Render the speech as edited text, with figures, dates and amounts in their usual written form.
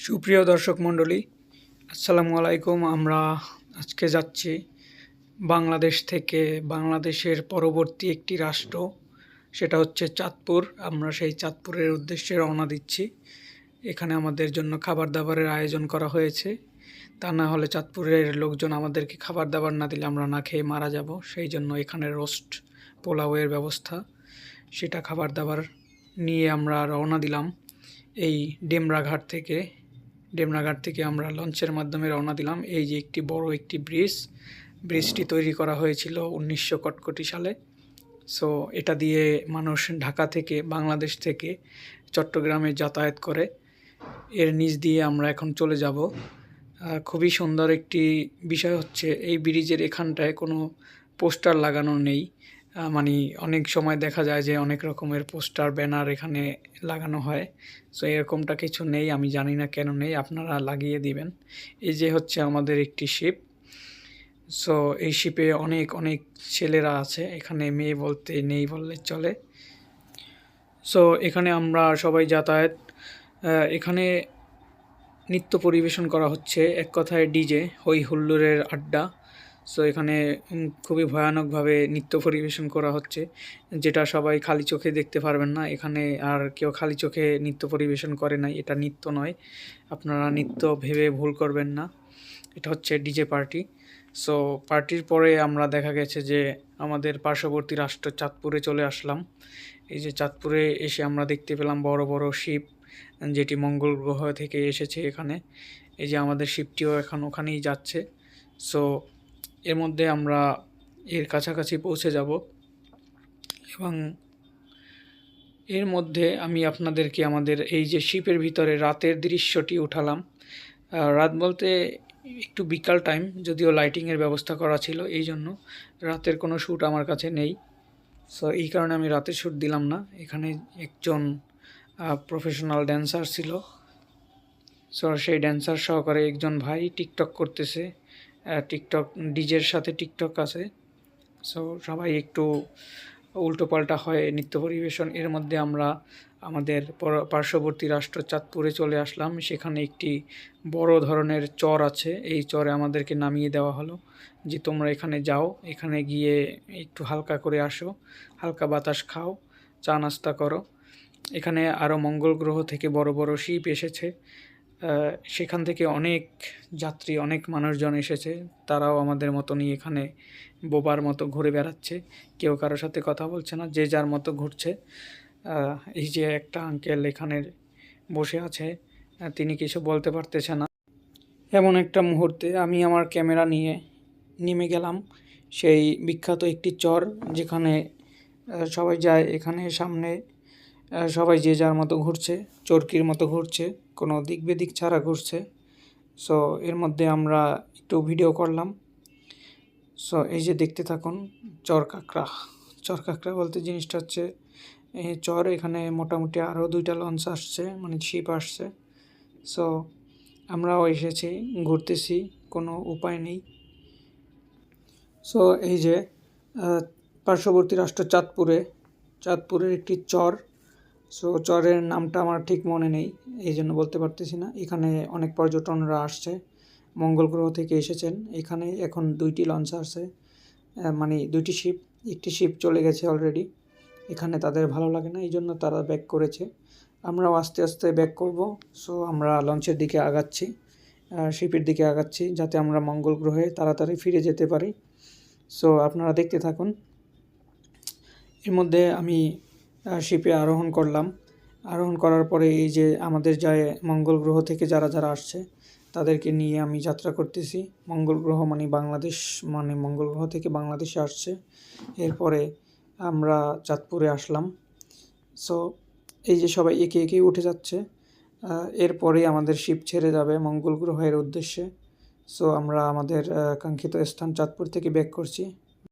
সুপ্রিয় দর্শক মণ্ডলী, আসসালামু আলাইকুম। আমরা আজকে যাচ্ছি বাংলাদেশ থেকে বাংলাদেশের পরবর্তী একটি রাষ্ট্র, সেটা হচ্ছে চাঁদপুর। আমরা সেই চাঁদপুরের উদ্দেশ্যে রওনা দিচ্ছি। এখানে আমাদের জন্য খাবার দাবারের আয়োজন করা হয়েছে। তা না হলে চাঁদপুরের লোকজন আমাদেরকে খাবার দাবার না দিলে আমরা না খেয়ে মারা যাব। সেই জন্য এখানে রোস্ট পোলাওয়ের ব্যবস্থা, সেটা খাবার দাবার নিয়ে আমরা রওনা দিলাম এই ডেমরাঘাট থেকে। ডেমরাঘাট থেকে আমরা লঞ্চের মাধ্যমে রওনা দিলাম। এই যে একটি বড় একটি ব্রিজটি তৈরি করা হয়েছিল 1900 কটকটি সালে। সো এটা দিয়ে মানুষ ঢাকা থেকে, বাংলাদেশ থেকে চট্টগ্রামে যাতায়াত করে। এর নিচ দিয়ে আমরা এখন চলে যাব। খুবই সুন্দর একটি বিষয় হচ্ছে এই ব্রিজের এখানটায় কোনো পোস্টার লাগানো নেই। মানে অনেক সময় দেখা যায় যে অনেক রকমের পোস্টার ব্যানার এখানে লাগানো হয়। সো এরকমটা কিছু নেই, আমি জানি না কেন নেই, আপনারা লাগিয়ে দিবেন। এই যে হচ্ছে আমাদের একটি শিপ। সো এই শিপে অনেক অনেক ছেলেরা আছে, এখানে মেয়ে বলতে নেই বললে চলে। সো এখানে আমরা সবাই যাতায়াত। এখানে নৃত্য পরিবেশন করা হচ্ছে, এক কথায় ডিজে, হই হুল্লোড়ের আড্ডা। সো এখানে খুবই ভয়ানকভাবে নৃত্য পরিবেশন করা হচ্ছে, যেটা সবাই খালি চোখে দেখতে পারবেন না। এখানে আর কেউ খালি চোখে নৃত্য পরিবেশন করে নাই, এটা নৃত্য নয়, আপনারা নৃত্য ভেবে ভুল করবেন না। এটা হচ্ছে ডিজে পার্টি। সো পার্টির পরে আমরা দেখা গেছে যে আমাদের পার্শ্ববর্তী রাষ্ট্র চাঁদপুরে চলে আসলাম। এই যে চাঁদপুরে এসে আমরা দেখতে পেলাম বড় বড় শিপ, যেটি মঙ্গল গ্রহ থেকে এসেছে এখানে। এই যে আমাদের শিপটিও এখন ওখানেই যাচ্ছে। সো এর মধ্যে আমরা এর কাছাকাছি পৌঁছে যাব, এবং এর মধ্যে আমি আপনাদেরকে আমাদের এই যে শিপের ভিতরে রাতের দৃশ্যটি উঠালাম। রাত বলতে একটু বিকাল টাইম, যদিও লাইটিংয়ের ব্যবস্থা করা ছিল, এই জন্য রাতের কোনো শ্যুট আমার কাছে নেই। সো এই কারণে আমি রাতের শ্যুট দিলাম না। এখানে একজন প্রফেশনাল ড্যান্সার ছিল। সো সেই ড্যান্সার সহকারে একজন ভাই টিকটক করতেছে। টিকটক ডিজের সাথে টিকটক আছে। সো সবাই একটু উল্টোপাল্টা হয় নৃত্য পরিবেশন। এর মধ্যে আমরা আমাদের পার্শ্ববর্তী রাষ্ট্র চাঁদপুরে চলে আসলাম। সেখানে একটি বড় ধরনের চর আছে, এই চরে আমাদেরকে নামিয়ে দেওয়া হলো যে তোমরা এখানে যাও, এখানে গিয়ে একটু হালকা করে আসো, হালকা বাতাস খাও, চা নাস্তা করো। এখানে আরও মঙ্গল গ্রহ থেকে বড় বড় শিপ এসেছে। সেখান থেকে অনেক যাত্রী, অনেক মানুষজন এসেছে। তারাও আমাদের মতনই এখানে বোবার মতো ঘুরে বেড়াচ্ছে, কেউ কারোর সাথে কথা বলছে না, যে যার মতো ঘুরছে। এই যে একটা আঙ্কেল এখানে বসে আছে, তিনি কিছু বলতে পারতেছে না। এমন একটা মুহূর্তে আমি আমার ক্যামেরা নিয়ে নেমে গেলাম সেই বিখ্যাত একটি চর, যেখানে সবাই যায়। এখানে সামনে সবাই যে যার মতো ঘুরছে, চরকির মতো ঘুরছে, কোনো দিক বেদিক ছাড়া ঘুরছে। সো এর মধ্যে আমরা একটু ভিডিও করলাম। সো এই যে দেখতে থাকুন, চর কাঁকড়া বলতে জিনিসটা হচ্ছে চর। এখানে মোটামুটি আরও 2টা লঞ্চ আসছে, মানে শিপ আসছে। সো আমরাও এসেছি, ঘুরতেছি, কোনো উপায় নেই। সো এই যে পার্শ্ববর্তী রাষ্ট্র চাঁদপুরের একটি চর। সো চরের নামটা আমার ঠিক মনে নেই, এই জন্য বলতে পারতেছি না। এখানে অনেক পর্যটনরা আসছে, মঙ্গল গ্রহ থেকে এসেছেন। এখানে এখন 2টি লঞ্চ আসছে, মানে 2টি শিপ। একটি শিপ চলে গেছে অলরেডি, এখানে তাদের ভালো লাগে না, এই জন্য তারা ব্যাক করেছে। আমরাও আস্তে আস্তে ব্যাক করব। সো আমরা লঞ্চের দিকে আগাচ্ছি, শিপের দিকে আগাচ্ছি, যাতে আমরা মঙ্গল গ্রহে তাড়াতাড়ি ফিরে যেতে পারি। সো আপনারা দেখতে থাকুন। এর মধ্যে আমি শিপে আরোহণ করলাম। আরোহণ করার পরে এই যে আমাদের যায় মঙ্গল গ্রহ থেকে যারা যারা আসছে, তাদেরকে নিয়ে আমি যাত্রা করতেছি। মঙ্গল গ্রহ মানে বাংলাদেশ, মানে মঙ্গল গ্রহ থেকে বাংলাদেশে আসছে। এরপরে আমরা চাঁদপুরে আসলাম। সো এই যে সবাই একে একে উঠে যাচ্ছে। এরপরে আমাদের শিপ ছেড়ে যাবে মঙ্গল গ্রহের উদ্দেশ্যে। সো আমরা আমাদের কাঙ্ক্ষিত স্থান চাঁদপুর থেকে ব্যাক করছি।